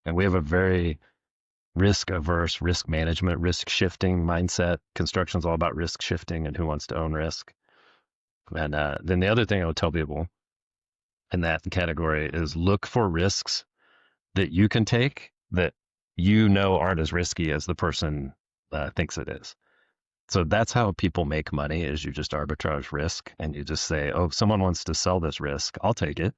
And we have a very risk averse, risk management, risk shifting mindset. Construction's all about risk shifting and who wants to own risk. And then the other thing I would tell people in that category is look for risks that you can take that you know aren't as risky as the person thinks it is. So that's how people make money is you just arbitrage risk and you just say, oh, if someone wants to sell this risk, I'll take it,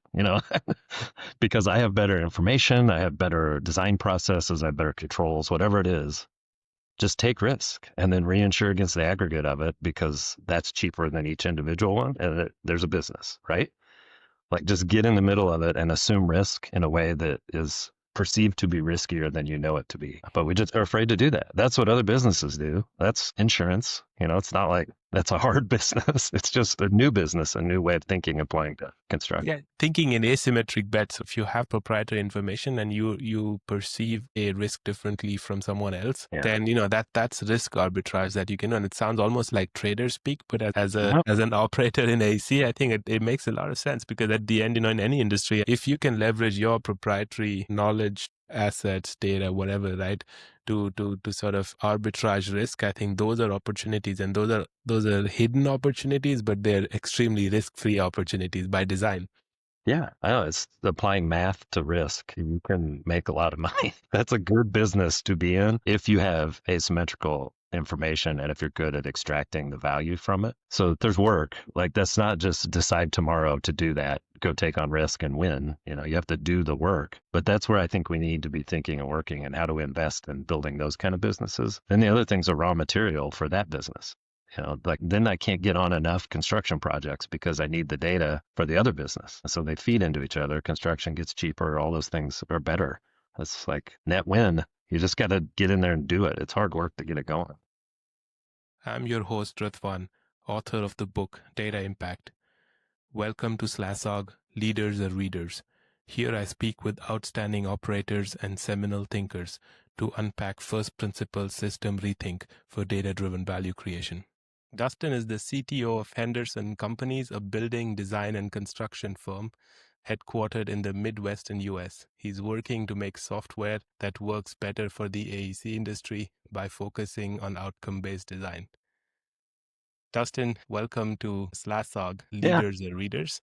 because I have better information, I have better design processes, I have better controls, whatever it is. Just take risk and then reinsure against the aggregate of it because that's cheaper than each individual one. And there's a business, right? Like just get in the middle of it and assume risk in a way that is perceived to be riskier than you know it to be. But we just are afraid to do that. That's what other businesses do. That's insurance. It's not like that's a hard business. It's just a new business, a new way of thinking applying to construction. Yeah, thinking in asymmetric bets. If you have proprietary information and you perceive a risk differently from someone else, then that's risk arbitrage that you can do. And it sounds almost like trader speak, but as an operator in AEC, I think it makes a lot of sense because at the end, in any industry, if you can leverage your proprietary knowledge, assets, data, whatever, right, to sort of arbitrage risk, I think those are opportunities, and those are hidden opportunities, but they're extremely risk-free opportunities by design. Yeah, I know. It's applying math to risk. You can make a lot of money. That's a good business to be in if you have asymmetrical information and if you're good at extracting the value from it. So there's work. Like that's not just decide tomorrow to do that, go take on risk and win. You have to do the work. But that's where I think we need to be thinking and working and how to invest in building those kind of businesses. And the other things are raw material for that business. Like then I can't get on enough construction projects because I need the data for the other business. So they feed into each other. Construction gets cheaper. All those things are better. It's like net win. You just got to get in there and do it. It's hard work to get it going. I'm your host, Ritwan, author of the book Data Impact. Welcome to SLASOG, Leaders or Readers. Here I speak with outstanding operators and seminal thinkers to unpack first principles system rethink for data-driven value creation. Dustin is the CTO of Henderson Companies, a building, design, and construction firm headquartered in the Midwestern US. He's working to make software that works better for the AEC industry by focusing on outcome-based design. Dustin, welcome to SLASOG, Leaders or Readers.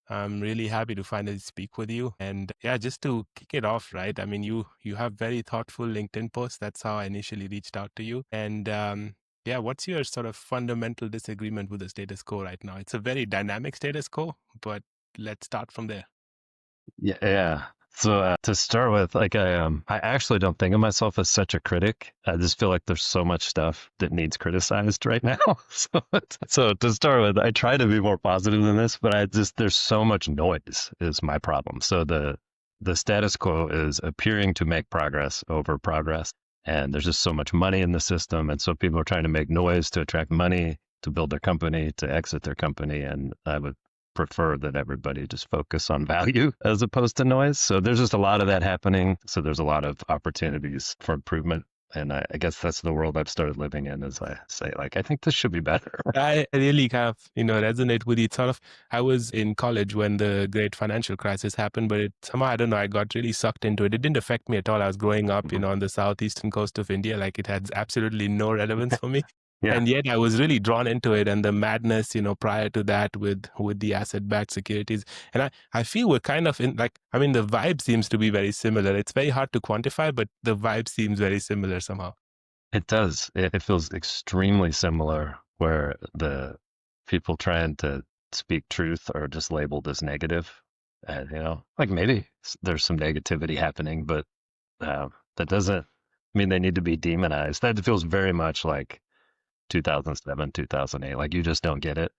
I'm really happy to finally speak with you. And just to kick it off, right? I mean, you have very thoughtful LinkedIn posts. That's how I initially reached out to you. And what's your sort of fundamental disagreement with the status quo right now? It's a very dynamic status quo, but let's start from there. Yeah. So to start with, like I actually don't think of myself as such a critic. I just feel like there's so much stuff that needs criticized right now. So to start with, I try to be more positive than this, but there's so much noise is my problem. So the status quo is appearing to make progress over progress. And there's just so much money in the system. And so people are trying to make noise to attract money, to build their company, to exit their company. And I would prefer that everybody just focus on value as opposed to noise. So there's just a lot of that happening. So there's a lot of opportunities for improvement. And I guess that's the world I've started living in, as I say, like, I think this should be better. I really kind of, resonate with it. Sort of, I was in college when the great financial crisis happened, but somehow, I don't know, I got really sucked into it. It didn't affect me at all. I was growing up, on the southeastern coast of India. Like it had absolutely no relevance for me. Yeah. And yet I was really drawn into it and the madness, prior to that with the asset-backed securities. And I feel we're kind of in the vibe seems to be very similar. It's very hard to quantify, but the vibe seems very similar somehow. It does. It feels extremely similar where the people trying to speak truth are just labeled as negative. Like maybe there's some negativity happening, but that doesn't mean they need to be demonized. That feels very much like 2007, 2008. Like you just don't get it.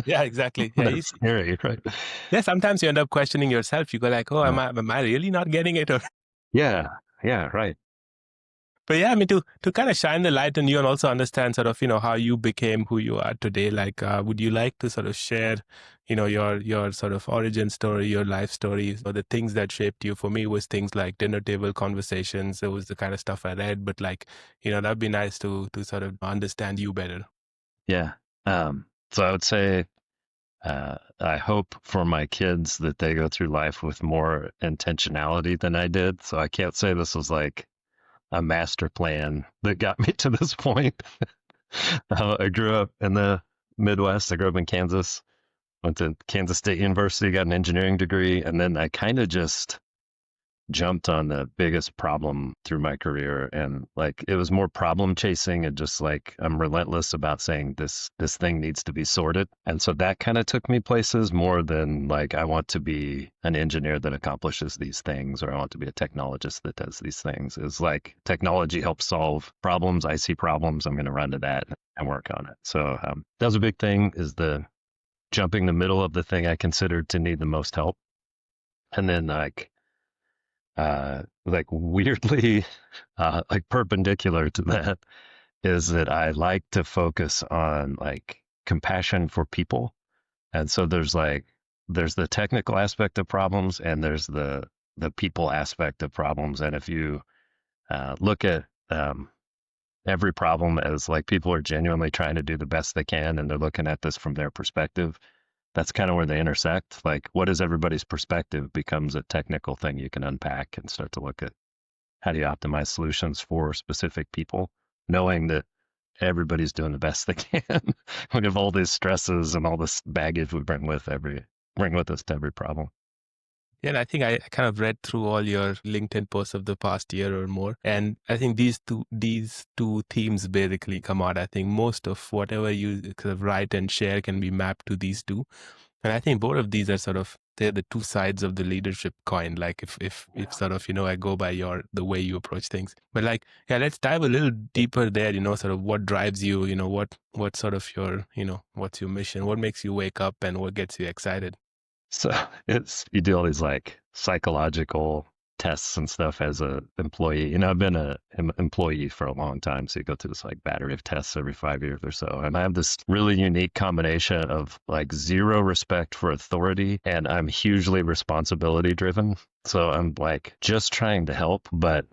Yeah, exactly. Yeah, That's scary, right? Yeah, sometimes you end up questioning yourself. You go like, "Oh, am I really not getting it?" Or yeah, right. But yeah, I mean, to kind of shine the light on you and also understand sort of, how you became who you are today. Like, would you like to sort of share, your sort of origin story, your life story, or the things that shaped you? For me, was things like dinner table conversations. It was the kind of stuff I read, but like, that'd be nice to sort of understand you better. Yeah. So I would say I hope for my kids that they go through life with more intentionality than I did. So I can't say this was like a master plan that got me to this point. I grew up in the Midwest. I grew up in Kansas, went to Kansas State University, got an engineering degree, and then I kind of just jumped on the biggest problem through my career, and like it was more problem chasing and just like I'm relentless about saying this thing needs to be sorted. And so that kind of took me places more than like I want to be an engineer that accomplishes these things, or I want to be a technologist that does these things. It's like technology helps solve problems. I see problems, I'm going to run to that and work on it. So that was a big thing, is the jumping the middle of the thing I considered to need the most help. And then like weirdly, like perpendicular to that is that I like to focus on like compassion for people. And so there's the technical aspect of problems, and there's the people aspect of problems. And if you look at every problem as like people are genuinely trying to do the best they can, and they're looking at this from their perspective, that's kind of where they intersect. Like, what is everybody's perspective becomes a technical thing you can unpack and start to look at how do you optimize solutions for specific people, knowing that everybody's doing the best they can. We have all these stresses and all this baggage we bring with us to every problem. Yeah, and I think I kind of read through all your LinkedIn posts of the past year or more, and I think these two themes basically come out. I think most of whatever you kind of write and share can be mapped to these two, and I think both of these are sort of they're the two sides of the leadership coin. Like if sort of I go by the way you approach things, but like yeah, let's dive a little deeper there. Sort of what drives you. What sort of your what's your mission? What makes you wake up and what gets you excited? So you do all these like psychological tests and stuff as a employee. I've been an employee for a long time, so you go through this like battery of tests every 5 years or so. And I have this really unique combination of like zero respect for authority, and I'm hugely responsibility driven. So I'm like just trying to help, but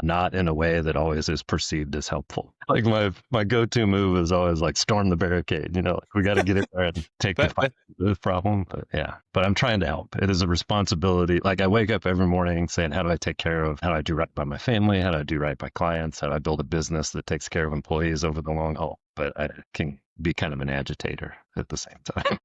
not in a way that always is perceived as helpful. Like my go-to move is always like storm the barricade. Like we got to get in there and take the But fight, but the problem. But yeah, but I'm trying to help. It is a responsibility. Like I wake up every morning saying, how do I take care of? How do I do right by my family? How do I do right by clients? How do I build a business that takes care of employees over the long haul? But I can be kind of an agitator at the same time.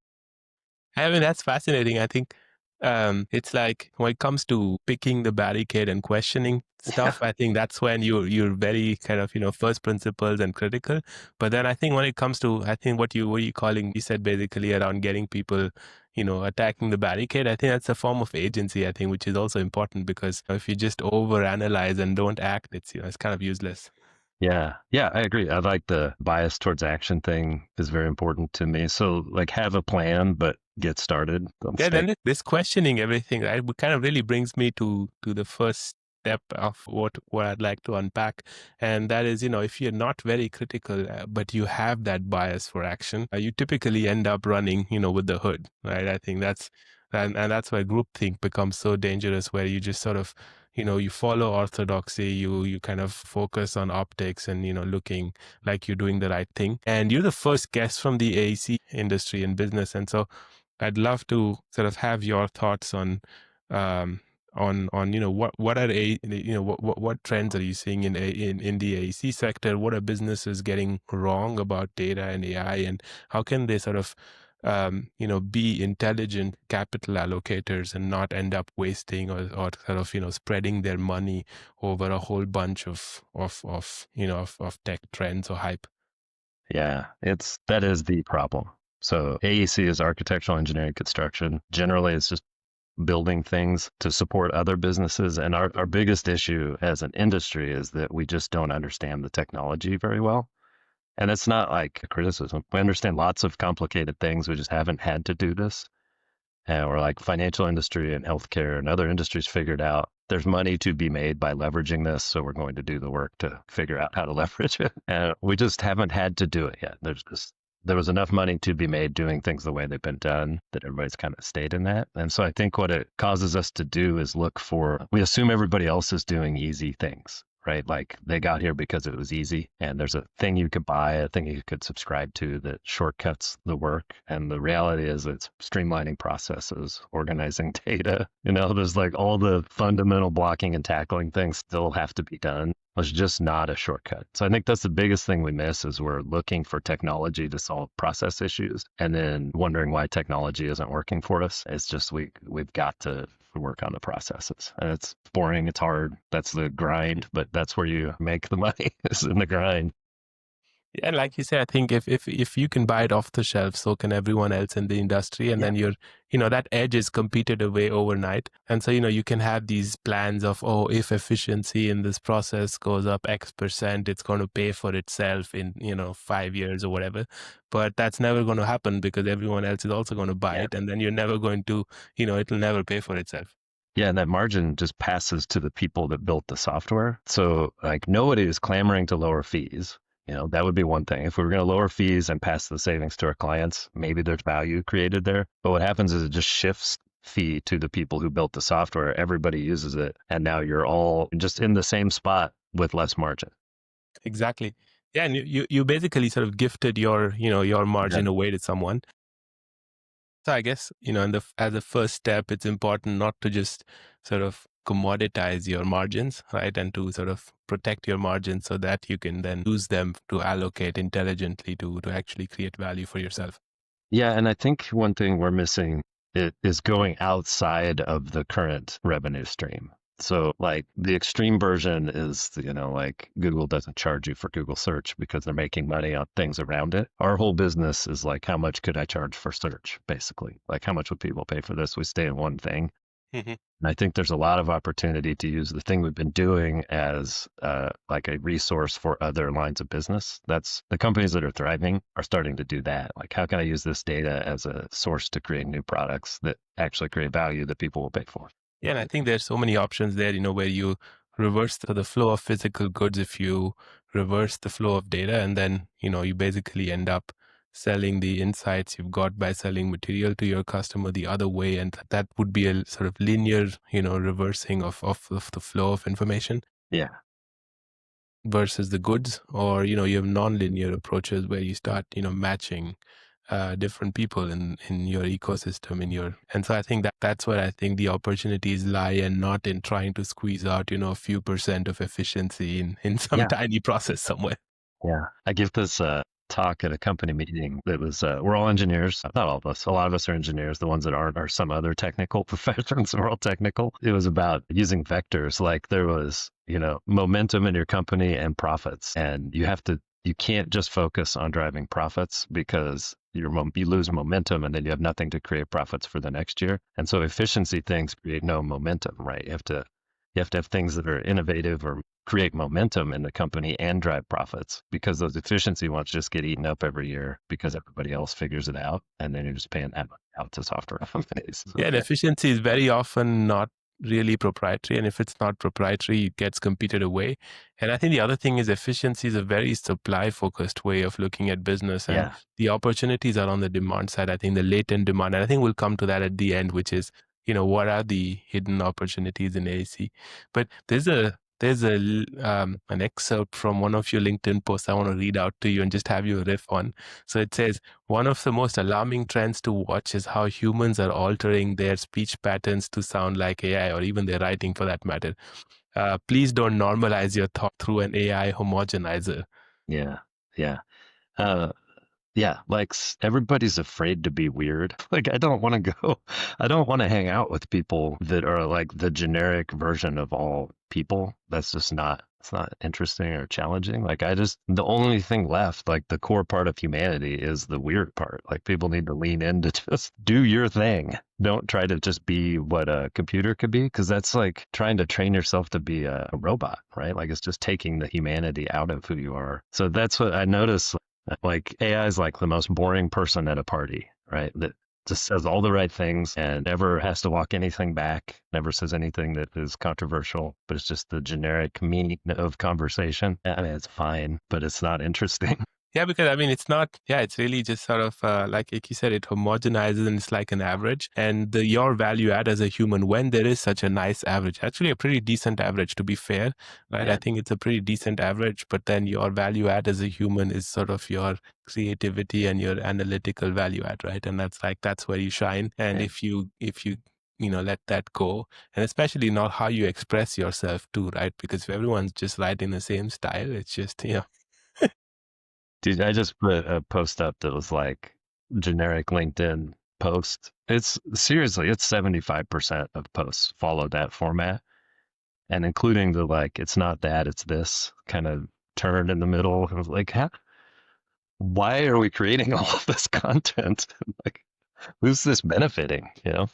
I mean, that's fascinating. I think it's like when it comes to picking the barricade and questioning Yeah. stuff, I think that's when you're very kind of first principles and critical. But then I think when it comes to I think what you calling you said basically around getting people attacking the barricade, I think that's a form of agency. I think which is also important because if you just overanalyze and don't act, it's kind of useless. Yeah. Yeah, I agree. I like the bias towards action thing is very important to me. So like have a plan, but get started. Don't Yeah, stay. then this questioning everything, right, kind of really brings me to the first step of what I'd like to unpack, and that is, if you're not very critical, but you have that bias for action, you typically end up running, with the hood, right? I think and that's why groupthink becomes so dangerous, where you just sort of, you follow orthodoxy, you kind of focus on optics and looking like you're doing the right thing, and you're the first guest from the AEC industry and business, and so I'd love to sort of have your thoughts um, on what are what trends are you seeing in the AEC sector? What are businesses getting wrong about data and AI, and how can they sort of be intelligent capital allocators and not end up wasting or sort of spreading their money over a whole bunch of tech trends or hype. Yeah, that is the problem. So AEC is architectural engineering construction. Generally, it's just building things to support other businesses. And our biggest issue as an industry is that we just don't understand the technology very well. And it's not like a criticism. We understand lots of complicated things. We just haven't had to do this. Or like financial industry and healthcare and other industries figured out there's money to be made by leveraging this. So we're going to do the work to figure out how to leverage it. And we just haven't had to do it yet. There was enough money to be made doing things the way they've been done that everybody's kind of stayed in that. And so I think what it causes us to do is we assume everybody else is doing easy things, right? Like they got here because it was easy and there's a thing you could buy, a thing you could subscribe to that shortcuts the work. And the reality is it's streamlining processes, organizing data. There's like all the fundamental blocking and tackling things still have to be done. It's just not a shortcut. So I think that's the biggest thing we miss is we're looking for technology to solve process issues and then wondering why technology isn't working for us. It's just we've got to work on the processes. And it's boring, it's hard. That's the grind, but that's where you make the money is in the grind. Yeah, like you say, I think if you can buy it off the shelf, so can everyone else in the industry, and Yeah. then that edge is competed away overnight. And so you can have these plans of, oh, if efficiency in this process goes up X%, it's going to pay for itself in 5 years or whatever. But that's never going to happen because everyone else is also going to buy Yeah. it, and then you're never going to, it'll never pay for itself. Yeah, and that margin just passes to the people that built the software. So like nobody is clamoring to lower fees. That would be one thing. If we were going to lower fees and pass the savings to our clients, maybe there's value created there. But what happens is it just shifts fee to the people who built the software. Everybody uses it. And now you're all just in the same spot with less margin. Exactly. Yeah, and you basically sort of gifted your Yeah. margin away to someone. So I guess, as a first step, it's important not to just sort of commoditize your margins, right? And to sort of protect your margins so that you can then use them to allocate intelligently to actually create value for yourself. Yeah, and I think one thing we're missing is going outside of the current revenue stream. So like the extreme version is, like Google doesn't charge you for Google search because they're making money on things around it. Our whole business is like, how much could I charge for search, basically? Like how much would people pay for this? We stay in one thing. Mhm. And I think there's a lot of opportunity to use the thing we've been doing as like a resource for other lines of business. That's the companies that are thriving are starting to do that. Like, how can I use this data as a source to create new products that actually create value that people will pay for? Yeah, and I think there's so many options there, where you reverse the flow of physical goods if you reverse the flow of data, and then, you basically end up selling the insights you've got by selling material to your customer the other way. And that would be a sort of linear, reversing of the flow of information Yeah. versus the goods. Or, you have non-linear approaches where you start, matching different people in your ecosystem and so I think that's where I think the opportunities lie, and not in trying to squeeze out a few percent of efficiency in some Yeah. tiny process somewhere. Yeah. I give this talk at a company meeting that was, we're all engineers. Not all of us. A lot of us are engineers. The ones that aren't are some other technical professions. We're all technical. It was about using vectors. Like there was, momentum in your company and profits. And you can't just focus on driving profits because you lose momentum and then you have nothing to create profits for the next year. And so efficiency things create no momentum, right? You have to have things that are innovative or create momentum in the company and drive profits, because those efficiency ones just get eaten up every year because everybody else figures it out. And then you're just paying that money out to software companies. Yeah, and efficiency is very often not really proprietary. And if it's not proprietary, it gets competed away. And I think the other thing is efficiency is a very supply focused way of looking at business. And Yeah. the opportunities are on the demand side. I think the latent demand, and I think we'll come to that at the end, which is, what are the hidden opportunities in AEC? But an excerpt from one of your LinkedIn posts I want to read out to you and just have you riff on. So it says, one of the most alarming trends to watch is how humans are altering their speech patterns to sound like AI, or even their writing for that matter. Please don't normalize your thought through an AI homogenizer. Yeah. Yeah. Uh, Yeah, like everybody's afraid to be weird. Like I don't want to hang out with people that are like the generic version of all people. It's not interesting or challenging. Like the only thing left, like the core part of humanity is the weird part. Like people need to lean in to just do your thing. Don't try to just be what a computer could be, because that's like trying to train yourself to be a robot, right? Like it's just taking the humanity out of who you are. So that's what I notice. Like AI is like the most boring person at a party, right? That just says all the right things and never has to walk anything back, never says anything that is controversial, but it's just the generic meat of conversation. I mean, it's fine, but it's not interesting. Yeah, because I mean, it's not, yeah, it's really just sort of like you said, it homogenizes and it's like an average. And your value add as a human, when there is such a nice average, actually a pretty decent average to be fair, right? Yeah. I think it's a pretty decent average, but then your value add as a human is sort of your creativity and your analytical value add, right? And that's where you shine. And Yeah. if you let that go, and especially not how you express yourself too, right? Because if everyone's just writing the same style, it's just, Dude, I just put a post up that was like generic LinkedIn post. It's seriously, it's 75% of posts follow that format. And including the like, it's not that, it's this kind of turn in the middle. I was like, why are we creating all of this content? Like, who's this benefiting? You know?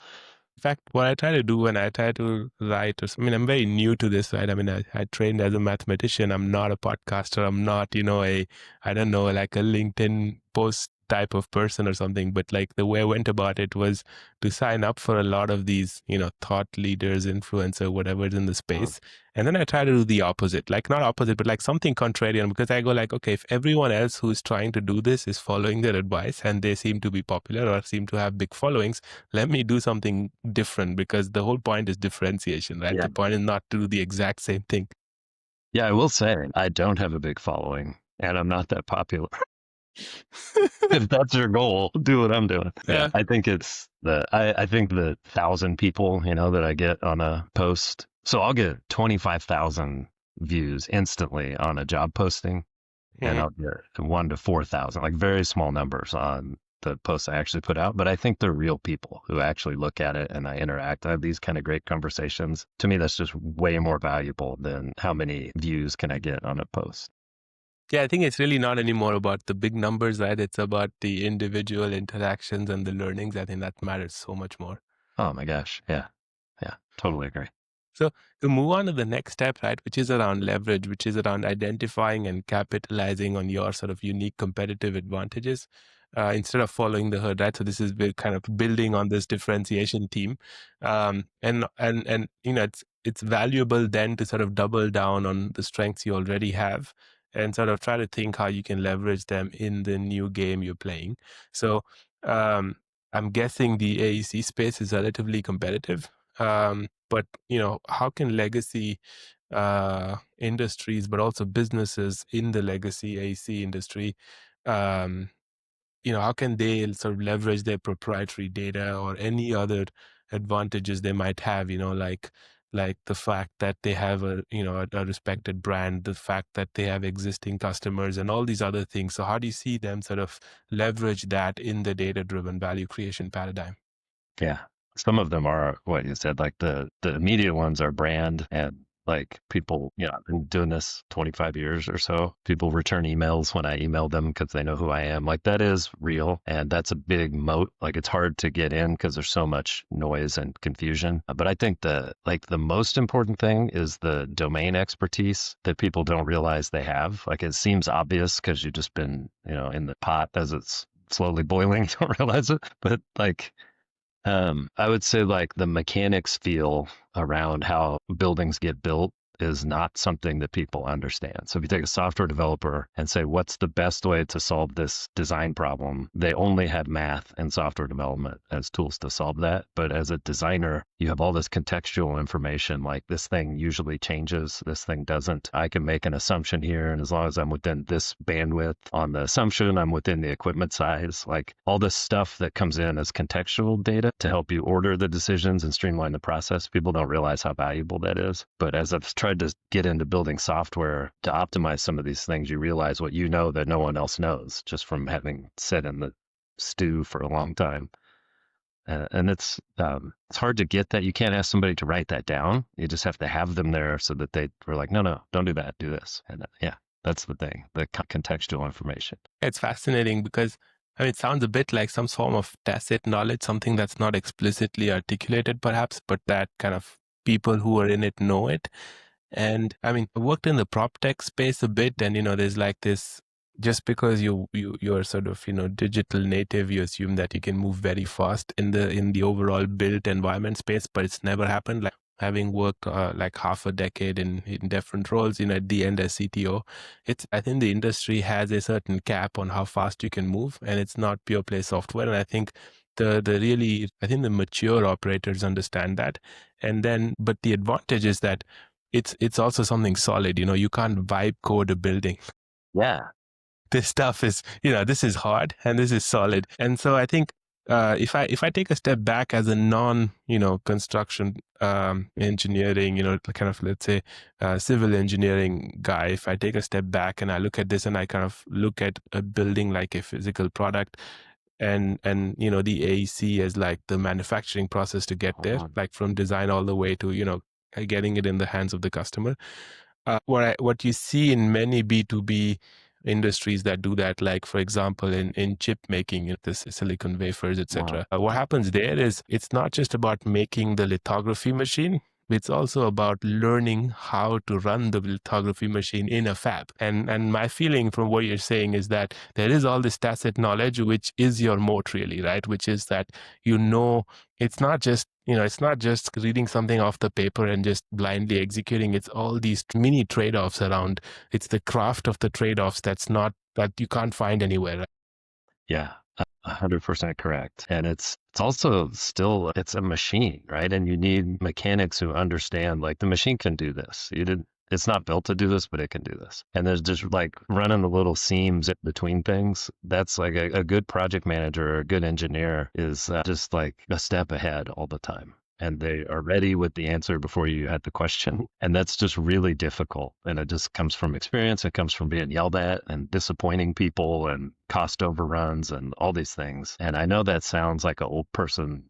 In fact, what I try to do when I try to write, I mean, I'm very new to this, right? I mean, I trained as a mathematician. I'm not a podcaster. I'm not, I don't know, like a LinkedIn post type of person or something. But like the way I went about it was to sign up for a lot of these, thought leaders, influencer, whatever is in the Mm. space. And then I try to do the opposite, like not opposite, but like something contrarian, because I go like, okay, if everyone else who's trying to do this is following their advice and they seem to be popular or seem to have big followings, let me do something different, because the whole point is differentiation, right? Yeah. The point is not to do the exact same thing. Yeah, I will say I don't have a big following and I'm not that popular. If that's your goal, do what I'm doing. Yeah. Yeah. I think I think the 1,000 people, that I get on a post. So I'll get 25,000 views instantly on a job posting and Mhm. I'll get 1 to 4,000, like very small numbers on the posts I actually put out. But I think they're real people who actually look at it and I interact. I have these kind of great conversations. To me, that's just way more valuable than how many views can I get on a post. Yeah, I think it's really not anymore about the big numbers, right? It's about the individual interactions and the learnings. I think that matters so much more. Oh my gosh. Yeah. Yeah. Totally agree. So to move on to the next step, right, which is around leverage, which is around identifying and capitalizing on your sort of unique competitive advantages, instead of following the herd, right? So this is kind of building on this differentiation theme, and it's valuable then to sort of double down on the strengths you already have, and sort of try to think how you can leverage them in the new game you're playing. So I'm guessing the AEC space is relatively competitive. But how can legacy industries, but also businesses in the legacy AC industry, um, how can they sort of leverage their proprietary data or any other advantages they might have? Like the fact that they have a respected brand, the fact that they have existing customers, and all these other things. So how do you see them sort of leverage that in the data-driven value creation paradigm? Yeah. Some of them are what you said, like the immediate ones are brand and like people, I've been doing this 25 years or so. People return emails when I email them because they know who I am. Like that is real. And that's a big moat. Like it's hard to get in because there's so much noise and confusion. But I think the most important thing is the domain expertise that people don't realize they have. Like it seems obvious because you've just been, in the pot as it's slowly boiling. You don't realize it. But like, I would say like the mechanics feel around how buildings get built is not something that people understand. So if you take a software developer and say, what's the best way to solve this design problem? They only have math and software development as tools to solve that. But as a designer, you have all this contextual information, like this thing usually changes, this thing doesn't. I can make an assumption here. And as long as I'm within this bandwidth on the assumption, I'm within the equipment size, like all this stuff that comes in as contextual data to help you order the decisions and streamline the process. People don't realize how valuable that is. But as I've tried to get into building software to optimize some of these things, you realize what you know that no one else knows just from having sat in the stew for a long time. And it's hard to get that. You can't ask somebody to write that down. You just have to have them there so that they were like, no, don't do that, do this. And yeah, that's the thing, the contextual information. It's fascinating because I mean, it sounds a bit like some form of tacit knowledge, something that's not explicitly articulated, perhaps, but that kind of people who are in it know it. And I mean, I worked in the prop tech space a bit, and there's like this. Just because you're sort of digital native, you assume that you can move very fast in the overall built environment space, but it's never happened. Like having worked like half a decade in different roles, at the end as CTO, I think the industry has a certain cap on how fast you can move, and it's not pure play software. And I think the mature operators understand that. And then, but the advantage is that it's also something solid. You can't vibe code a building. Yeah. This stuff is, this is hard and this is solid. And so I think if I take a step back as a non, construction engineering, kind of, let's say, civil engineering guy, if I take a step back and I look at this and I kind of look at a building like a physical product, and the AEC as like the manufacturing process to get there, like from design all the way to getting it in the hands of the customer. What you see in many B2B industries that do that, like for example in chip making, this silicon wafers, etc. What happens there is it's not just about making the lithography machine. It's also about learning how to run the lithography machine in a fab. And my feeling from what you're saying is that there is all this tacit knowledge, which is your moat really, right? Which is that, it's not just reading something off the paper and just blindly executing. It's all these mini trade-offs around. It's the craft of the trade-offs that you can't find anywhere. Right? Yeah, 100% correct. And it's also still, it's a machine, right? And you need mechanics who understand, like, the machine can do this. It's not built to do this, but it can do this. And there's just like running the little seams in between things. That's like a good project manager or a good engineer is just like a step ahead all the time. And they are ready with the answer before you had the question. And that's just really difficult. And it just comes from experience. It comes from being yelled at and disappointing people and cost overruns and all these things. And I know that sounds like an old person,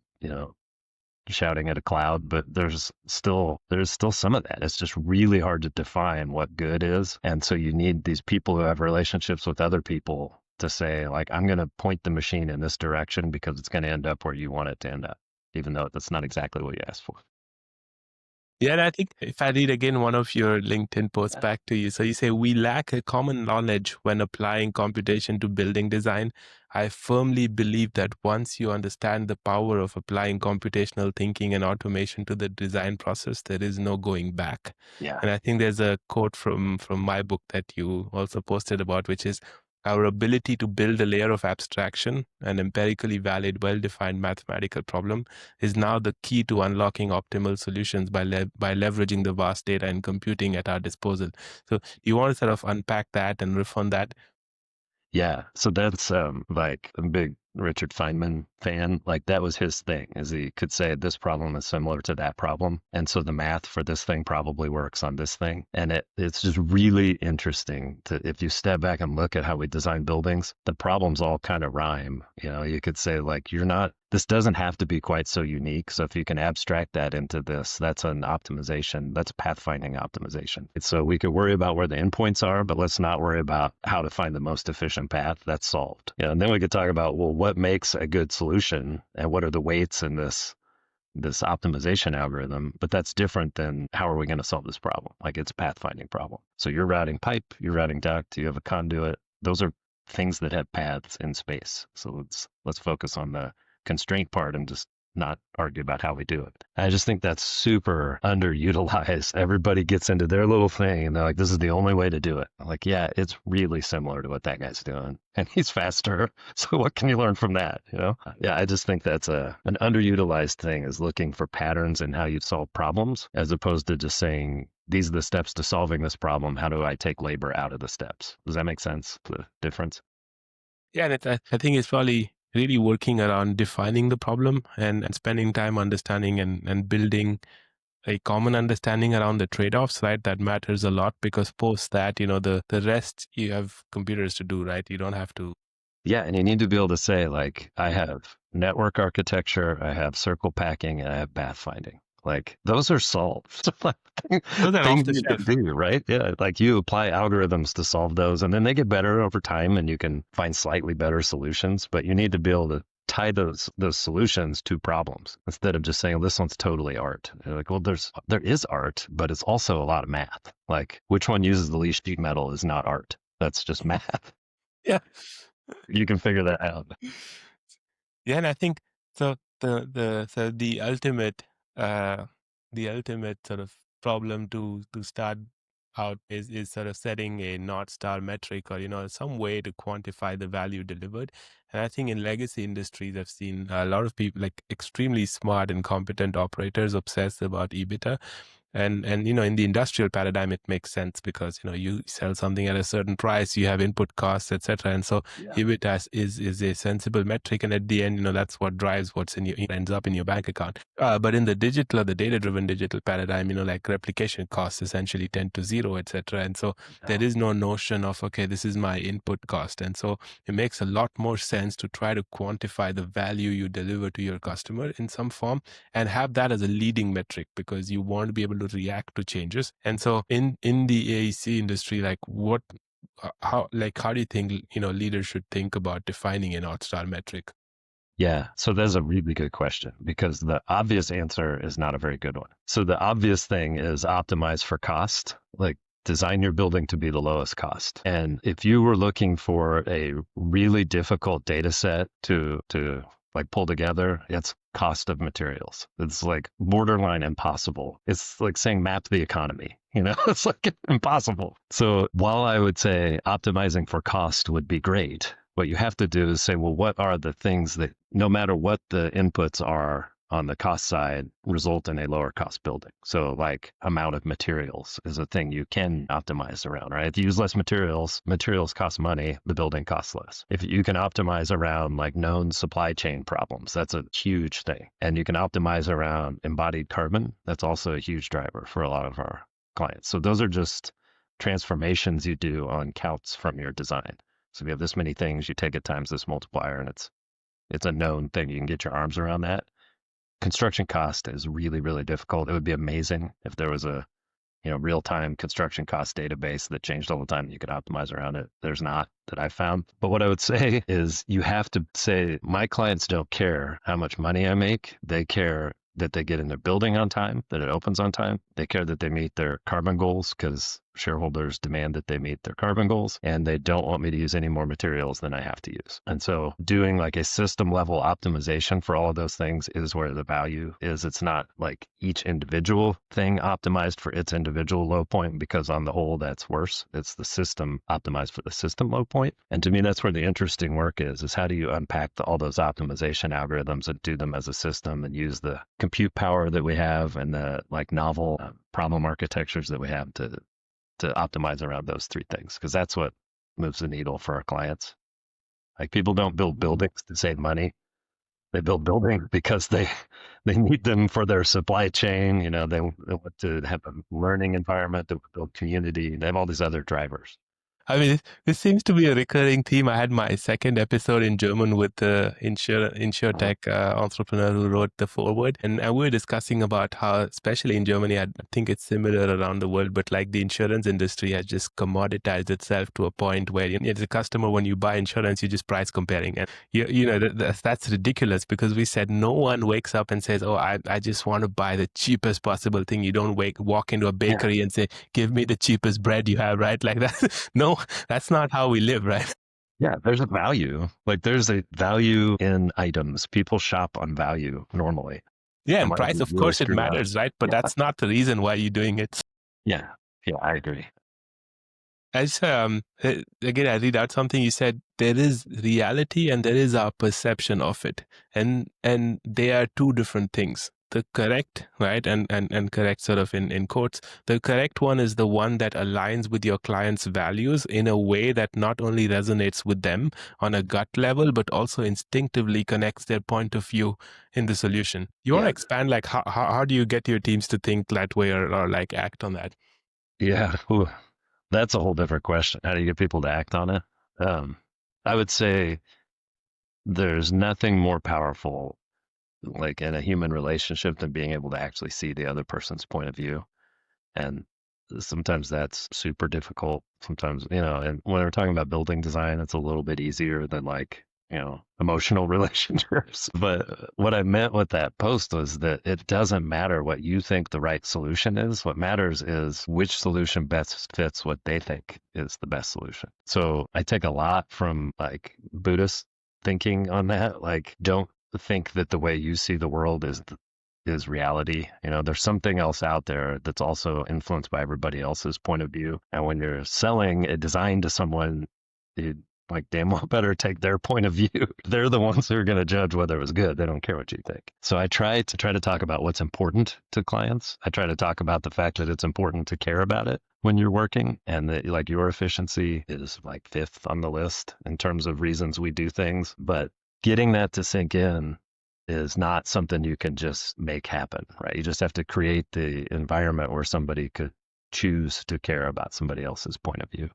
shouting at a cloud, but there's still some of that. It's just really hard to define what good is. And so you need these people who have relationships with other people to say, like, I'm going to point the machine in this direction because it's going to end up where you want it to end up, even though that's not exactly what you asked for. Yeah, and I think if I read again one of your LinkedIn posts back to you, so you say, we lack a common knowledge when applying computation to building design. I firmly believe that once you understand the power of applying computational thinking and automation to the design process, there is no going back. Yeah. And I think there's a quote from my book that you also posted about, which is, our ability to build a layer of abstraction, an empirically valid, well-defined mathematical problem, is now the key to unlocking optimal solutions by leveraging the vast data and computing at our disposal. So you want to sort of unpack that and riff on that? Yeah. So that's like a big Richard Feynman fan. Like, that was his thing, is he could say this problem is similar to that problem. And so the math for this thing probably works on this thing. And it's just really interesting if you step back and look at how we design buildings, the problems all kind of rhyme. You could say, like, this doesn't have to be quite so unique. So if you can abstract that into this, that's an optimization. That's pathfinding optimization. So we could worry about where the endpoints are, but let's not worry about how to find the most efficient path. That's solved. And then we could talk about, well, what makes a good solution and what are the weights in this optimization algorithm, but that's different than how are we going to solve this problem? Like, it's a pathfinding problem. So you're routing pipe, you're routing duct, you have a conduit. Those are things that have paths in space. So let's focus on the constraint part and just not argue about how we do it. I just think that's super underutilized. Everybody gets into their little thing and they're like, this is the only way to do it. I'm like, yeah, it's really similar to what that guy's doing. And he's faster. So what can you learn from that? Yeah, I just think that's an underutilized thing, is looking for patterns in how you solve problems, as opposed to just saying, these are the steps to solving this problem. How do I take labor out of the steps? Does that make sense? The difference? Yeah, and I think it's probably really working around defining the problem and spending time understanding and building a common understanding around the trade-offs, right? That matters a lot, because post that, the rest you have computers to do, right? You don't have to. Yeah, and you need to be able to say, like, I have network architecture, I have circle packing, and I have pathfinding. Like, those are solved. Those are off Things the you can shelf. do, right? Yeah, like, you apply algorithms to solve those, and then they get better over time, and you can find slightly better solutions. But you need to be able to tie those solutions to problems instead of just saying, this one's totally art. You're like, well, there is art, but it's also a lot of math. Like, which one uses the least sheet metal is not art. That's just math. Yeah. You can figure that out. Yeah, and I think so. The ultimate the ultimate sort of problem to start out is sort of setting a North Star metric, or some way to quantify the value delivered. And I think in legacy industries, I've seen a lot of people, like extremely smart and competent operators, obsess about EBITDA. And in the industrial paradigm, it makes sense because you sell something at a certain price, you have input costs, etc. And so Yeah. EBITDA is a sensible metric, and at the end, that's what drives what's in your ends up in your bank account. But in the digital or the data-driven digital paradigm, like replication costs essentially tend to zero, etc. And so there is no notion of, okay, this is my input cost. And so it makes a lot more sense to try to quantify the value you deliver to your customer in some form, and have that as a leading metric, because you want to be able to react to changes. And so in the AEC industry, like how do you think leaders should think about defining a North Star metric? Yeah, so that's a really good question because the obvious answer is not a very good one. So the obvious thing is optimize for cost, like design your building to be the lowest cost. And if you were looking for a really difficult data set to like pull together, it's cost of materials. It's like borderline impossible. It's like saying map the economy. It's like impossible. So while I would say optimizing for cost would be great, what you have to do is say, well, what are the things that, no matter what the inputs are on the cost side, result in a lower cost building? So like amount of materials is a thing you can optimize around, right? If you use less materials, materials cost money, the building costs less. If you can optimize around like known supply chain problems, that's a huge thing. And you can optimize around embodied carbon. That's also a huge driver for a lot of our clients. So those are just transformations you do on counts from your design. So if you have this many things, you take it times this multiplier, and it's a known thing. You can get your arms around that. Construction cost is really, really difficult. It would be amazing if there was a real-time construction cost database that changed all the time that you could optimize around it. There's not, that I found. But what I would say is you have to say, my clients don't care how much money I make. They care that they get in their building on time, that it opens on time. They care that they meet their carbon goals because shareholders demand that they meet their carbon goals, and they don't want me to use any more materials than I have to use. And so doing like a system level optimization for all of those things is where the value is. It's not like each individual thing optimized for its individual low point, because on the whole, that's worse. It's the system optimized for the system low point. And to me, that's where the interesting work is how do you unpack all those optimization algorithms and do them as a system and use the compute power that we have and the like novel problem architectures that we have to optimize around those three things, because that's what moves the needle for our clients. Like people don't build buildings to save money. They build buildings because they need them for their supply chain. They want to have a learning environment, to build community. They have all these other drivers. I mean, this seems to be a recurring theme. I had my second episode in German with the insurtech entrepreneur who wrote the foreword, and we were discussing about how, especially in Germany, I think it's similar around the world, but like the insurance industry has just commoditized itself to a point where, as a customer, when you buy insurance, you just price comparing, and that's ridiculous, because we said no one wakes up and says, "Oh, I just want to buy the cheapest possible thing." You don't walk into a bakery and say, "Give me the cheapest bread you have," right? Like that. No, that's not how we live, right? Yeah, there's a value. Like there's a value in items. People shop on value normally. Yeah, I and might price, be of really course, it screwed up. matters, right? But Yeah, that's not the reason why you're doing it. yeah, yeah. I agree. As again, I read out something you said. There is reality and there is our perception of it, and they are two different things. The correct, right, and correct, sort of in quotes. The correct one is the one that aligns with your client's values in a way that not only resonates with them on a gut level, but also instinctively connects their point of view in the solution. You want to Yeah, expand, like how do you get your teams to think that way, or like act on that? yeah. Ooh, that's a whole different question. How do you get people to act on it? Um, I would say there's nothing more powerful, like in a human relationship, than being able to actually see the other person's point of view. And sometimes that's super difficult. Sometimes, and when we're talking about building design, it's a little bit easier than like, emotional relationships. But what I meant with that post was that it doesn't matter what you think the right solution is. What matters is which solution best fits what they think is the best solution. So I take a lot from like Buddhist thinking on that. Like, don't think that the way you see the world is is reality. There's something else out there that's also influenced by everybody else's point of view. And when you're selling a design to someone, you like damn well better take their point of view. They're the ones who are going to judge whether it was good. They don't care what you think. So I try to talk about what's important to clients. I try to talk about the fact that it's important to care about it when you're working, and that like your efficiency is like fifth on the list in terms of reasons we do things. But getting that to sink in is not something you can just make happen, right? You just have to create the environment where somebody could choose to care about somebody else's point of view.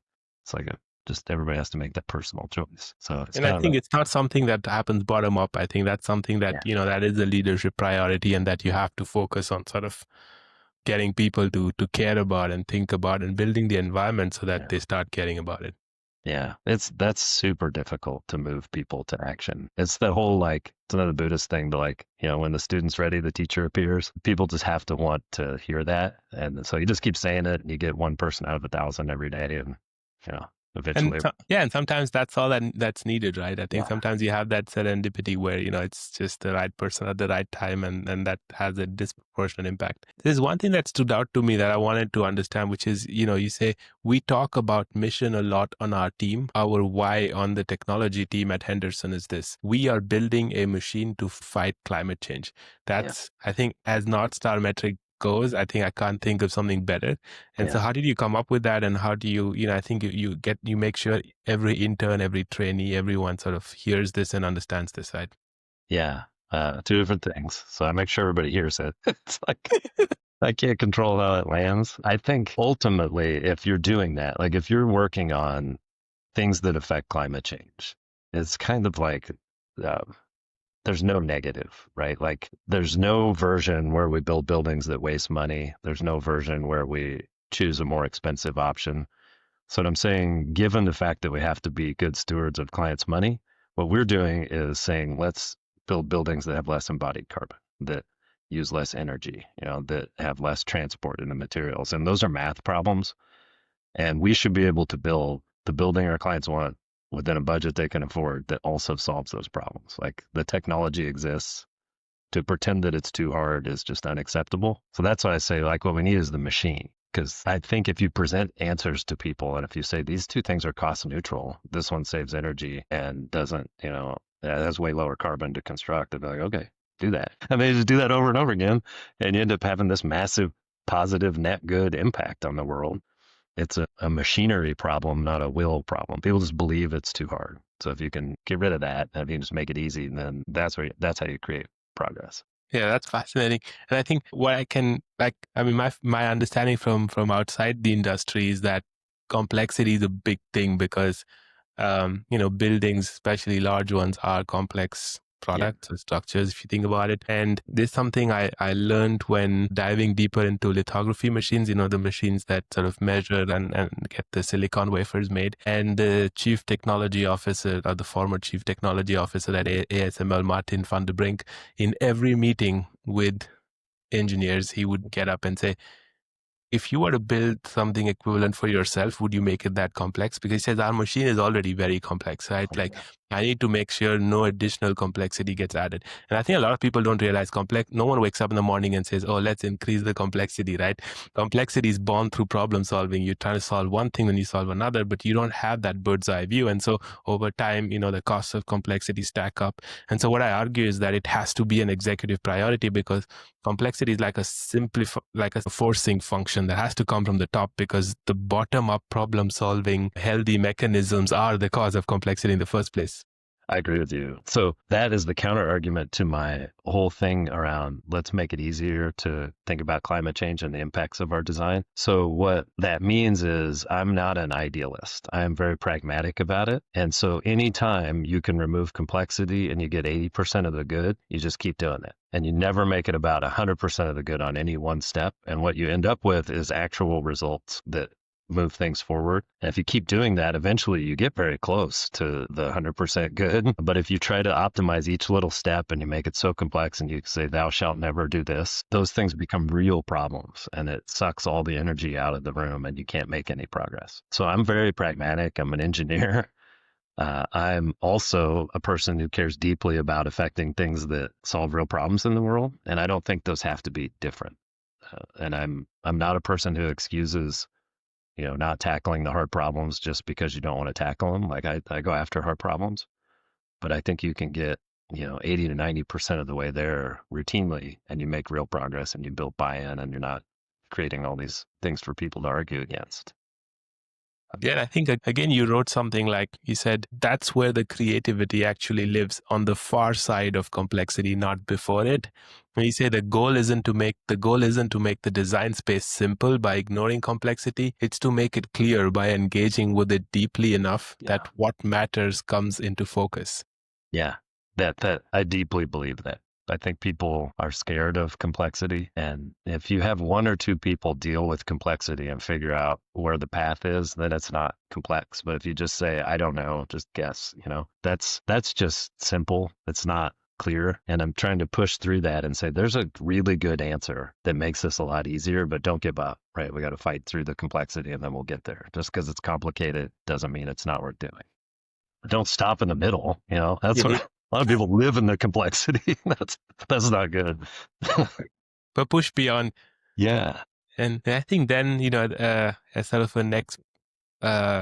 It's like just everybody has to make that personal choice. So it's And I kind of think it's not something that happens bottom up. I think that's something that, yeah, that is a leadership priority, and that you have to focus on sort of getting people to care about and think about and building the environment so that yeah, they start caring about it. yeah. That's super difficult to move people to action. It's the whole like it's another Buddhist thing to like, when the student's ready, the teacher appears. People just have to want to hear that. And so you just keep saying it and you get one person out of 1,000 every day and you know, And eventually yeah, and sometimes that's all that's needed, right? I think yeah, sometimes you have that serendipity where, it's just the right person at the right time, and that has a disproportionate impact. There's one thing that stood out to me that I wanted to understand, which is, you say we talk about mission a lot on our team. Our why on the technology team at Henderson is this: we are building a machine to fight climate change. yeah, That's, I think, as North Star metric goes, I think I can't think of something better. And so yeah, how did you come up with that? And how do you, I think you make sure every intern, every trainee, everyone sort of hears this and understands this, right? yeah. Two different things. So I make sure everybody hears it. It's like I can't control how it lands. I think ultimately, if you're doing that, like if you're working on things that affect climate change, it's kind of like uh, there's no negative, right? Like there's no version where we build buildings that waste money. There's no version where we choose a more expensive option. So what I'm saying, given the fact that we have to be good stewards of clients' money, what we're doing is saying, let's build buildings that have less embodied carbon, that use less energy, that have less transport in the materials. And those are math problems. And we should be able to build the building our clients want within a budget they can afford that also solves those problems. Like the technology exists. To pretend that it's too hard is just unacceptable. So that's why I say, like, what we need is the machine. Because I think if you present answers to people and if you say these two things are cost neutral, this one saves energy and doesn't, it has way lower carbon to construct, they'll be like, okay, do that. And they just do that over and over again. And you end up having this massive positive net good impact on the world. It's a machinery problem, not a will problem. People just believe it's too hard. So if you can get rid of that, and if you can just make it easy, then that's how you create progress. Yeah, that's fascinating. And I think what I can, like, I mean, my understanding from outside the industry is that complexity is a big thing because buildings, especially large ones, are complex Yeah. products or structures, if you think about it. And there's something I learned when diving deeper into lithography machines, the machines that sort of measure and get the silicon wafers made. And the chief technology officer, or the former chief technology officer at ASML, Martin van der Brink, in every meeting with engineers, he would get up and say, if you were to build something equivalent for yourself, would you make it that complex? Because he says our machine is already very complex, right? Like Yeah. I need to make sure no additional complexity gets added. And I think a lot of people don't realize no one wakes up in the morning and says, oh, let's increase the complexity, right? Complexity is born through problem solving. You're trying to solve one thing, then you solve another, but you don't have that bird's eye view. And so over time, the costs of complexity stack up. And so what I argue is that it has to be an executive priority because complexity is like a forcing function that has to come from the top, because the bottom up problem solving healthy mechanisms are the cause of complexity in the first place. I agree with you. So that is the counter argument to my whole thing around let's make it easier to think about climate change and the impacts of our design. So what that means is I'm not an idealist. I am very pragmatic about it. And so anytime you can remove complexity and you get 80% of the good, you just keep doing it. And you never make it about 100% of the good on any one step. And what you end up with is actual results that move things forward. And if you keep doing that, eventually you get very close to the 100% good. But if you try to optimize each little step and you make it so complex and you say, thou shalt never do this, those things become real problems and it sucks all the energy out of the room and you can't make any progress. So I'm very pragmatic. I'm an engineer. I'm also a person who cares deeply about affecting things that solve real problems in the world, and I don't think those have to be different. And I'm not a person who excuses, not tackling the hard problems just because you don't want to tackle them. Like I go after hard problems, but I think you can get, 80 to 90% of the way there routinely, and you make real progress and you build buy-in, and you're not creating all these things for people to argue against. Yeah, and I think again, you wrote something like you said, that's where the creativity actually lives, on the far side of complexity, not before it. When you say the goal isn't to make the design space simple by ignoring complexity, it's to make it clear by engaging with it deeply enough Yeah. that what matters comes into focus. Yeah, that I deeply believe that. I think people are scared of complexity. And if you have one or two people deal with complexity and figure out where the path is, then it's not complex. But if you just say, I don't know, just guess, that's just simple. It's not clear. And I'm trying to push through that and say, there's a really good answer that makes this a lot easier, but don't give up, right? We got to fight through the complexity and then we'll get there. Just because it's complicated doesn't mean it's not worth doing. Don't stop in the middle. That's what a lot of people live in the complexity. That's not good. But push beyond. Yeah. And I think then, as sort of a next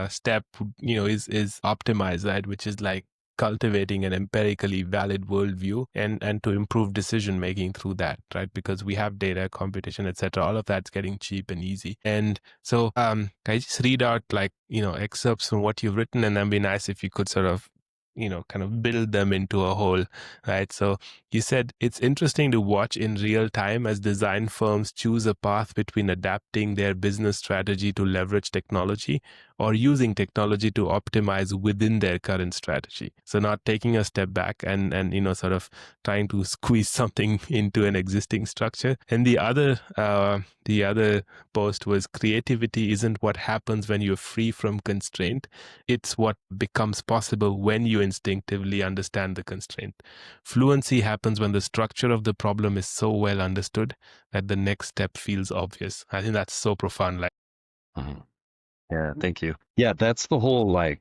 step, is optimize, right? Which is like cultivating an empirically valid worldview and to improve decision making through that, right? Because we have data, computation, etc. All of that's getting cheap and easy. And so, can I just read out excerpts from what you've written, and then be nice if you could sort of kind of build them into a whole, right? So you said it's interesting to watch in real time as design firms choose a path between adapting their business strategy to leverage technology or using technology to optimize within their current strategy. So not taking a step back and sort of trying to squeeze something into an existing structure. And the other post was, creativity isn't what happens when you're free from constraint. It's what becomes possible when you instinctively understand the constraint. Fluency happens when the structure of the problem is so well understood that the next step feels obvious. I think that's so profound. Mhm. Yeah. Thank you. Yeah. That's the whole, I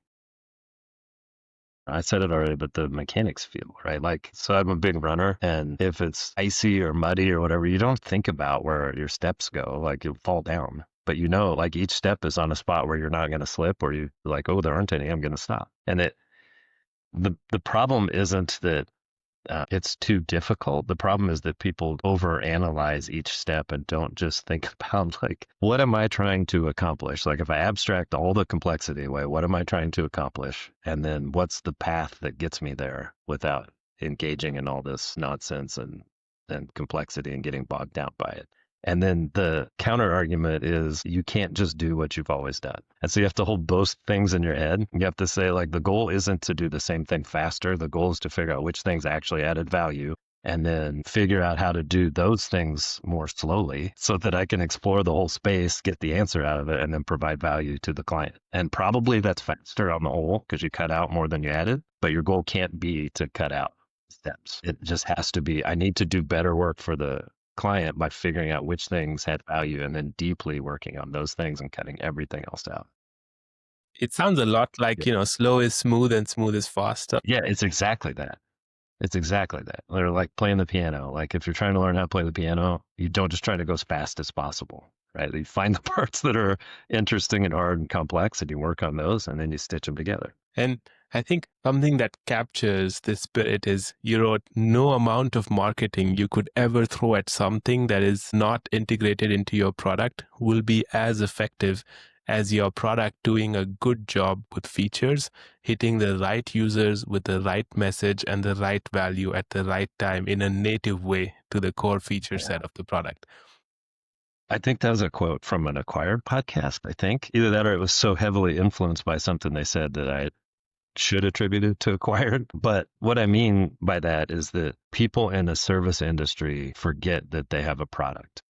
said it already, but the mechanics feel, right? So I'm a big runner, and if it's icy or muddy or whatever, you don't think about where your steps go. Like you'll fall down, but each step is on a spot where you're not going to slip, or you like, oh, there aren't any, I'm going to stop. And the problem isn't that it's too difficult. The problem is that people overanalyze each step and don't just think about, what am I trying to accomplish? Like if I abstract all the complexity away, what am I trying to accomplish? And then what's the path that gets me there without engaging in all this nonsense and complexity and getting bogged down by it? And then the counter argument is you can't just do what you've always done. And so you have to hold both things in your head. You have to say, the goal isn't to do the same thing faster. The goal is to figure out which things actually added value and then figure out how to do those things more slowly so that I can explore the whole space, get the answer out of it, and then provide value to the client. And probably that's faster on the whole because you cut out more than you added, but your goal can't be to cut out steps. It just has to be, I need to do better work for the client by figuring out which things had value and then deeply working on those things and cutting everything else out. It sounds a lot like, slow is smooth and smooth is fast. Yeah, it's exactly that. It's exactly that. They're like playing the piano. Like if you're trying to learn how to play the piano, you don't just try to go as fast as possible, right? You find the parts that are interesting and hard and complex and you work on those and then you stitch them together. And I think something that captures this spirit is you wrote, no amount of marketing you could ever throw at something that is not integrated into your product will be as effective as your product doing a good job with features, hitting the right users with the right message and the right value at the right time in a native way to the core feature set of the product. I think that was a quote from an Acquired podcast, I think. Either that or it was so heavily influenced by something they said that I should attribute it to Acquired. But what I mean by that is that people in the service industry forget that they have a product.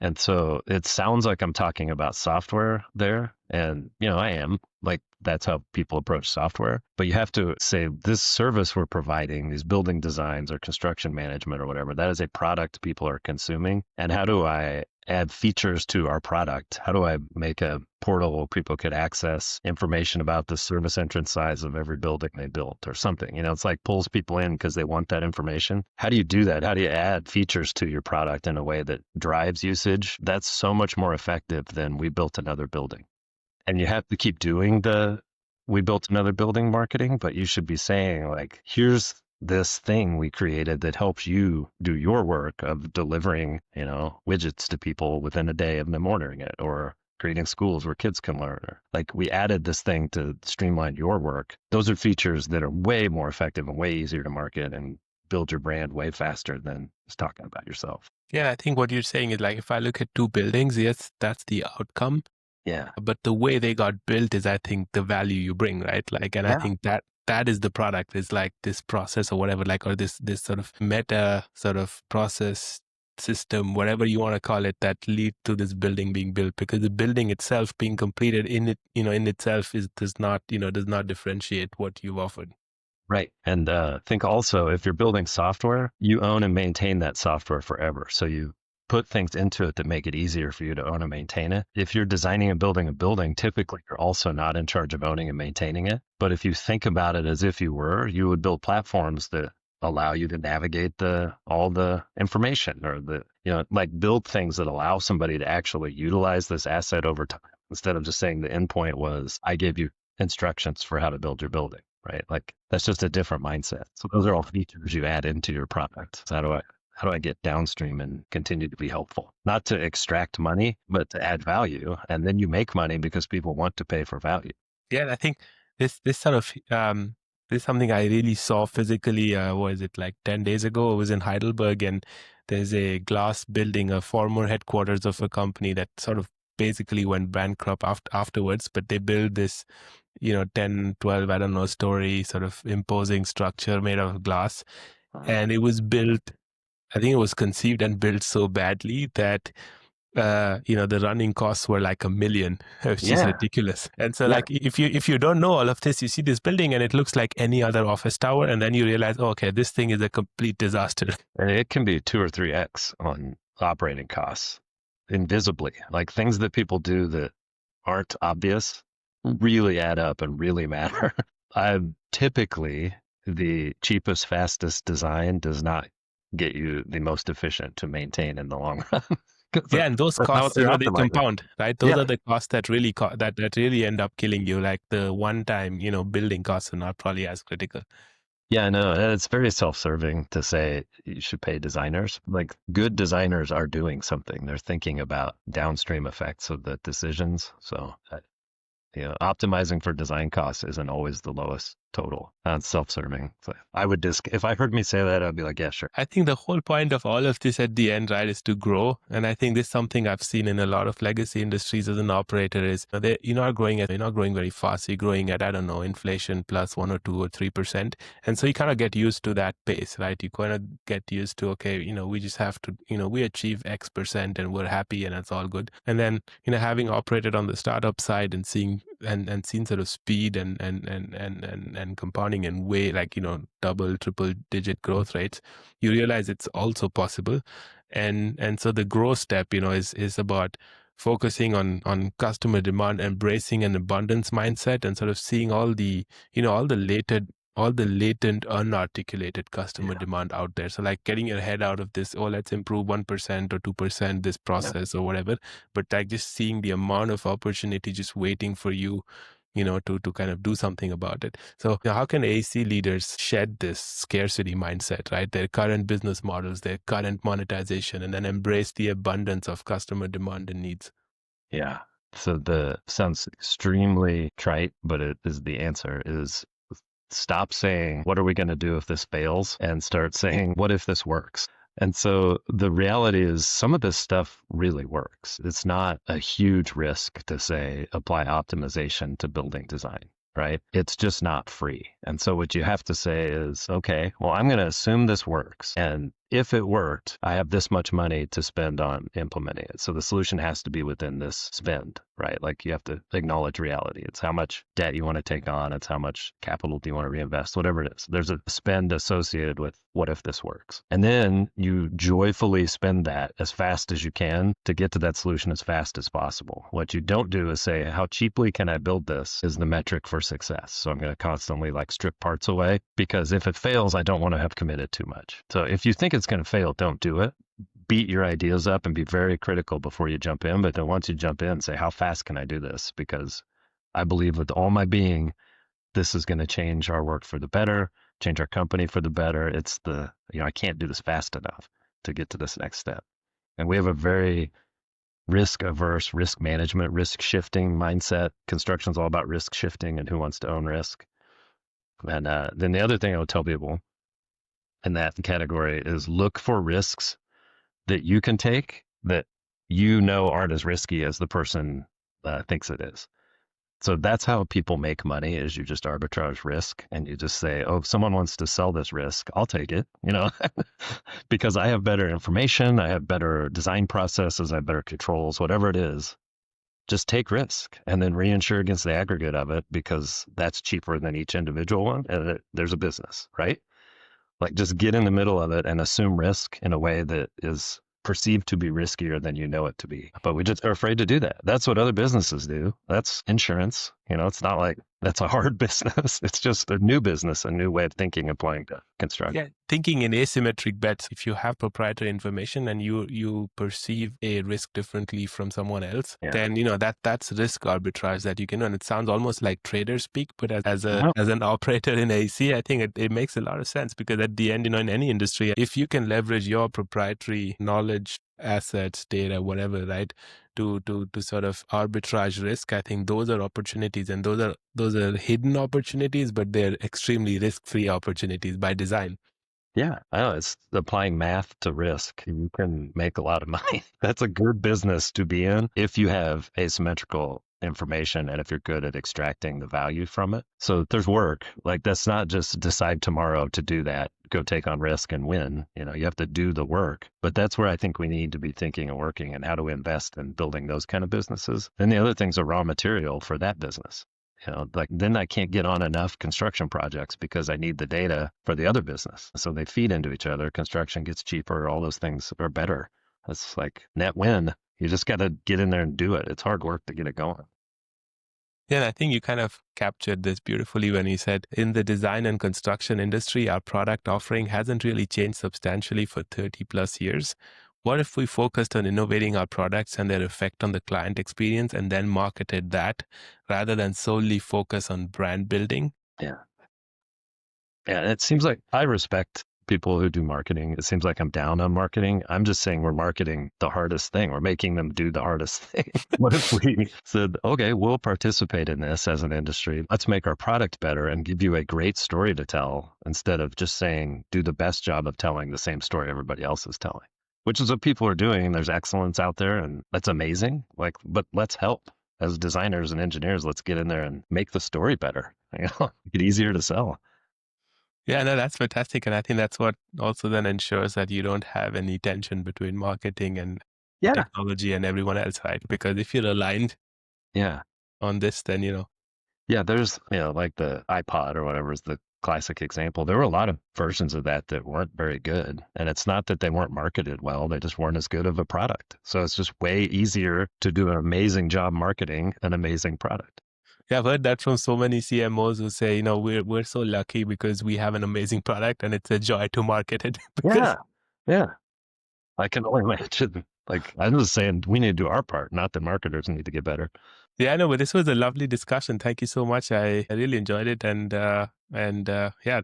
And so it sounds like I'm talking about software there. And, I am. That's how people approach software. But you have to say, this service we're providing, these building designs or construction management or whatever, that is a product people are consuming. And how do I add features to our product? How do I make a portal where people could access information about the service entrance size of every building they built or something? It's like pulls people in because they want that information. How do you do that? How do you add features to your product in a way that drives usage? That's so much more effective than we built another building. And you have to keep doing we built another building marketing, but you should be saying like, here's this thing we created that helps you do your work of delivering, widgets to people within a day of them ordering it, or creating schools where kids can learn. Or like, we added this thing to streamline your work. Those are features that are way more effective and way easier to market and build your brand way faster than just talking about yourself. Yeah, I think what you're saying is like, if I look at two buildings, yes, that's the outcome. Yeah. But the way they got built is, I think, the value you bring, right? Like, and I think that is the product, is like this process or whatever, like, or this sort of meta sort of process system, whatever you want to call it, that lead to this building being built, because the building itself being completed in itself does not differentiate what you've offered. Right. And think also, if you're building software, you own and maintain that software forever. So you put things into it that make it easier for you to own and maintain it. If you're designing and building a building, typically you're also not in charge of owning and maintaining it. But if you think about it as if you were, you would build platforms that allow you to navigate all the information, or like build things that allow somebody to actually utilize this asset over time, instead of just saying the endpoint was, I gave you instructions for how to build your building, right? Like, that's just a different mindset. So those are all features you add into your product. So how do I get downstream and continue to be helpful? Not to extract money, but to add value. And then you make money because people want to pay for value. Yeah, and I think this sort of this is something I really saw physically. Was it like 10 days ago? I was in Heidelberg, and there's a glass building, a former headquarters of a company that sort of basically went bankrupt afterwards, but they built this 10, 12, I don't know, story sort of imposing structure made of glass. And it was built, I think it was conceived and built so badly that the running costs were like $1 million, which is ridiculous. And so like, if you don't know all of this, you see this building and it looks like any other office tower, and then you realize, oh, okay, this thing is a complete disaster. And it can be 2 or 3x on operating costs invisibly. Like, things that people do that aren't obvious really add up and really matter. Typically, the cheapest, fastest design does not get you the most efficient to maintain in the long run. Yeah, and those costs, they compound, right? Those are the costs that really that really end up killing you. Like the one-time, building costs are not probably as critical. Yeah, no, it's very self-serving to say you should pay designers. Like, good designers are doing something. They're thinking about downstream effects of the decisions. So, optimizing for design costs isn't always the lowest total. It's self-serving. So I would if I heard me say that, I'd be like, yeah, sure. I think the whole point of all of this at the end, right, is to grow. And I think this is something I've seen in a lot of legacy industries as an operator is you're not growing very fast. You're growing at, I don't know, inflation plus 1 or 2 or 3%. And so you kind of get used to that pace, right? You kind of get used to, okay, we just have to, we achieve X% and we're happy and it's all good. And then, having operated on the startup side and seeing and seen sort of speed and compounding in way like, double, triple digit growth rates, you realize it's also possible. And so the growth step, is about focusing on customer demand, embracing an abundance mindset, and sort of seeing all the latent unarticulated customer demand out there. So like getting your head out of this, let's improve 1% or 2% this process or whatever, but like just seeing the amount of opportunity just waiting for you, to kind of do something about it. So how can AEC leaders shed this scarcity mindset, right? Their current business models, their current monetization, and then embrace the abundance of customer demand and needs? Yeah. So sounds extremely trite, but it is the answer is stop saying, what are we going to do if this fails? And start saying, what if this works? And so the reality is some of this stuff really works. It's not a huge risk to say, apply optimization to building design, right? It's just not free. And so what you have to say is, okay, well, I'm going to assume this works. And if it worked, I have this much money to spend on implementing it. So the solution has to be within this spend, right? Like you have to acknowledge reality. It's how much debt you want to take on. It's how much capital do you want to reinvest, whatever it is. There's a spend associated with what if this works. And then you joyfully spend that as fast as you can to get to that solution as fast as possible. What you don't do is say, how cheaply can I build this is the metric for success. So I'm going to constantly like strip parts away, because if it fails, I don't want to have committed too much. So if you think it's going to fail, don't do it. Beat your ideas up and be very critical before you jump in. But then once you jump in, say, how fast can I do this? Because I believe with all my being, this is going to change our work for the better, change our company for the better. It's I can't do this fast enough to get to this next step. And we have a very risk averse, risk management, risk shifting mindset. Construction is all about risk shifting and who wants to own risk. And then the other thing I would tell people in that category is look for risks that you can take that aren't as risky as the person thinks it is. So that's how people make money, is you just arbitrage risk and you just say, oh, if someone wants to sell this risk, I'll take it, because I have better information, I have better design processes, I have better controls, whatever it is. Just take risk and then reinsure against the aggregate of it, because that's cheaper than each individual one. And there's a business, right? Like just get in the middle of it and assume risk in a way that is perceived to be riskier than you know it to be. But we just are afraid to do that. That's what other businesses do. That's insurance. It's not like that's a hard business. It's just a new business, a new way of thinking applying to construction. Yeah, thinking in asymmetric bets. If you have proprietary information and you perceive a risk differently from someone else, then that's risk arbitrage that you can do. And it sounds almost like trader speak, but as an operator in AEC, I think it makes a lot of sense, because at the end, in any industry, if you can leverage your proprietary knowledge, assets, data, whatever, right, to sort of arbitrage risk, I think those are opportunities, and those are hidden opportunities, but they're extremely risk-free opportunities by design. Yeah, I know. It's applying math to risk. You can make a lot of money. That's a good business to be in if you have asymmetrical information and if you're good at extracting the value from it. So there's work. Like that's not just decide tomorrow to do that, go take on risk and win. You have to do the work. But that's where I think we need to be thinking and working, and how do we invest in building those kind of businesses. And the other things are raw material for that business. Like then I can't get on enough construction projects because I need the data for the other business. So they feed into each other. Construction gets cheaper. All those things are better. That's like net win. You just got to get in there and do it. It's hard work to get it going. Yeah, and I think you kind of captured this beautifully when you said in the design and construction industry, our product offering hasn't really changed substantially for 30 plus years. What if we focused on innovating our products and their effect on the client experience and then marketed that rather than solely focus on brand building? Yeah. Yeah. It seems like I respect people who do marketing. It seems like I'm down on marketing. I'm just saying we're marketing the hardest thing. We're making them do the hardest thing. What if we said, okay, we'll participate in this as an industry. Let's make our product better and give you a great story to tell, instead of just saying, do the best job of telling the same story everybody else is telling, which is what people are doing. There's excellence out there and that's amazing. But let's help as designers and engineers. Let's get in there and make the story better, make it easier to sell. Yeah, no, that's fantastic. And I think that's what also then ensures that you don't have any tension between marketing and technology and everyone else, right? Because if you're aligned on this, then, Yeah, there's, like the iPod or whatever is the classic example. There were a lot of versions of that weren't very good. And it's not that they weren't marketed well, they just weren't as good of a product. So it's just way easier to do an amazing job marketing an amazing product. Yeah, I've heard that from so many CMOs who say, we're so lucky because we have an amazing product and it's a joy to market it. Yeah. I can only imagine. Like, I'm just saying we need to do our part, not the marketers need to get better. Yeah, I know, but this was a lovely discussion. Thank you so much. I really enjoyed it. And yeah,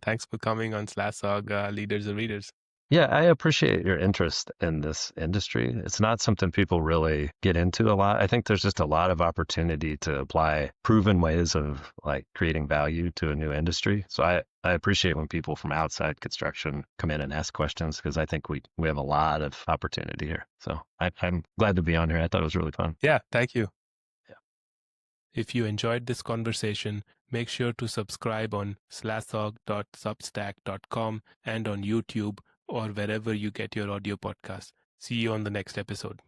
thanks for coming on SlashSog, Leaders and Readers. Yeah, I appreciate your interest in this industry. It's not something people really get into a lot. I think there's just a lot of opportunity to apply proven ways of like creating value to a new industry. So I appreciate when people from outside construction come in and ask questions, because I think we have a lot of opportunity here. So I'm glad to be on here. I thought it was really fun. Yeah, thank you. If you enjoyed this conversation, make sure to subscribe on slashog.substack.com and on YouTube, or wherever you get your audio podcasts. See you on the next episode.